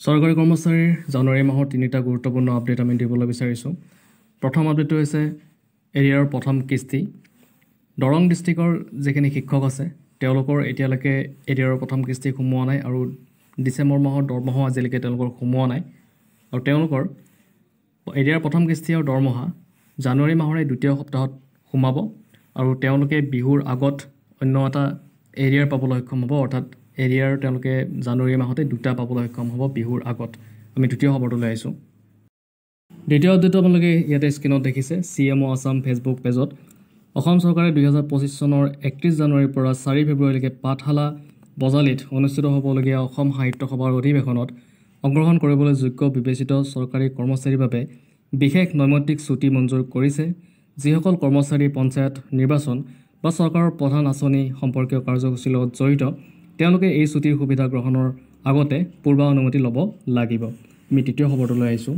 চৰকাৰী কৰ্মচাৰীৰ জানুৱাৰী মাহৰ তিনিটা গুৰুত্বপূৰ্ণ আপডেট আমি দিবলৈ বিচাৰিছোঁ। প্ৰথম আপডেটটো হৈছে এৰিয়াৰৰ প্ৰথম কিস্তি। দৰং ডিষ্ট্ৰিক্টৰ যিখিনি শিক্ষক আছে তেওঁলোকৰ এতিয়ালৈকে এৰিয়াৰৰ প্ৰথম কিস্তি সোমোৱা নাই আৰু ডিচেম্বৰ মাহৰ দৰমহাও আজিলৈকে তেওঁলোকৰ সোমোৱা নাই আৰু তেওঁলোকৰ এৰিয়াৰ প্ৰথম কিস্তি আৰু দৰমহা জানুৱাৰী মাহৰ এই দ্বিতীয় সপ্তাহত সোমাব আৰু তেওঁলোকে বিহুৰ আগত অন্য এটা এৰিয়াৰ পাবলৈ সক্ষম হ'ব, অৰ্থাৎ এৰিয়াৰ তেওঁলোকে জানুৱাৰী মাহতে দুটা পাবলৈ সক্ষম হ'ব বিহুৰ আগত। আমি দ্বিতীয় খবৰটো লৈ আহিছোঁ। দ্বিতীয় আপডেটটো আপোনালোকে ইয়াতে স্ক্ৰীণত দেখিছে CMO আছাম ফেচবুক পেজত। অসম চৰকাৰে 2025 চনৰ 31 জানুৱাৰীৰ পৰা 4 ফেব্ৰুৱাৰীলৈকে পাঠশালা বজালিত অনুষ্ঠিত হ'বলগীয়া অসম সাহিত্য সভাৰ অধিৱেশনত অংশগ্ৰহণ কৰিবলৈ যোগ্য বিবেচিত চৰকাৰী কৰ্মচাৰীৰ বাবে বিশেষ নৈমিত্তিক ছুটী মঞ্জুৰ কৰিছে। যিসকল কৰ্মচাৰী পঞ্চায়ত নিৰ্বাচন বা চৰকাৰৰ প্ৰধান আঁচনি সম্পৰ্কীয় কাৰ্যসূচীৰ লগত জড়িত তেওঁলোকে এই ছুটীৰ সুবিধা গ্ৰহণৰ আগতে পূৰ্ব অনুমতি ল'ব লাগিব। আমি তৃতীয় খবৰটো লৈ আহিছোঁ।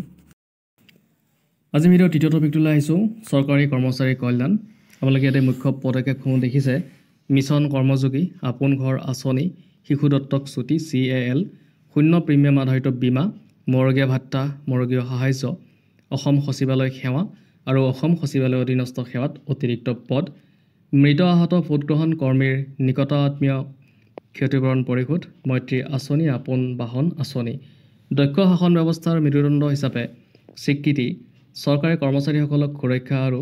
আজি ভিডিঅ'ৰ তৃতীয় টপিকটো লৈ আহিছোঁ চৰকাৰী কৰ্মচাৰী কল্যাণ। আপোনালোকে ইয়াতে মুখ্য পদক্ষেপসমূহ দেখিছে। মিছন কৰ্মযোগী, আপোন ঘৰ আঁচনি, শিশু দত্তক ছুটী CAL, শূন্য প্ৰিমিয়াম আধাৰিত বীমা, মৰগীয়া ভাত্তা, মৰগীয় সাহায্য, অসম সচিবালয় সেৱা আৰু অসম সচিবালয় অধীনস্থ সেৱাত অতিৰিক্ত পদ, মৃত আহত ভোটগ্ৰহণ কৰ্মীৰ নিকট আত্মীয় ক্ষতিপূৰণ পৰিশোধ, মৈত্ৰী আঁচনি, আপোন বাহন আঁচনি, দক্ষ শাসন ব্যৱস্থাৰ মেৰুদণ্ড হিচাপে স্বীকৃতি, চৰকাৰী কৰ্মচাৰীসকলক সুৰক্ষা আৰু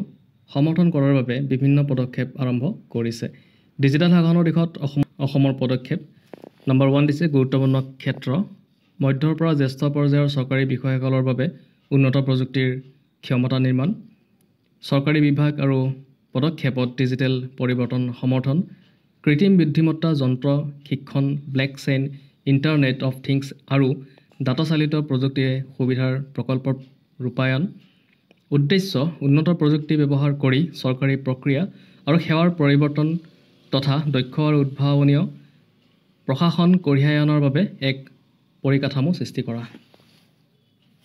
সমৰ্থন কৰাৰ বাবে বিভিন্ন পদক্ষেপ আৰম্ভ কৰিছে। ডিজিটেল শাসনৰ দিশত অসমৰ পদক্ষেপ। নম্বৰ 1 দিছে গুৰুত্বপূৰ্ণ ক্ষেত্ৰ, মধ্যৰ পৰা জ্যেষ্ঠ পৰ্যায়ৰ চৰকাৰী বিষয়াসকলৰ বাবে উন্নত প্ৰযুক্তিৰ ক্ষমতা নিৰ্মাণ, চৰকাৰী বিভাগ আৰু পদক্ষেপত ডিজিটেল পৰিৱৰ্তন সমৰ্থন, কৃত্ৰিম বুদ্ধিমত্তা যন্ত্ৰ শিক্ষণ, ব্লকচেইন, ইণ্টাৰনেট অৱ থিংছ আৰু ডাটা চালিত প্ৰযুক্তিৰে সুবিধাৰ প্ৰকল্পৰ ৰূপায়ণ। উদ্দেশ্য উন্নত প্ৰযুক্তি ব্যৱহাৰ কৰি চৰকাৰী প্ৰক্ৰিয়া আৰু সেৱাৰ পৰিৱৰ্তন তথা দক্ষ আৰু উদ্ভাৱনীয় প্ৰশাসন কঢ়িয়াই অনাৰ বাবে এক পৰিকাঠামো সৃষ্টি কৰা।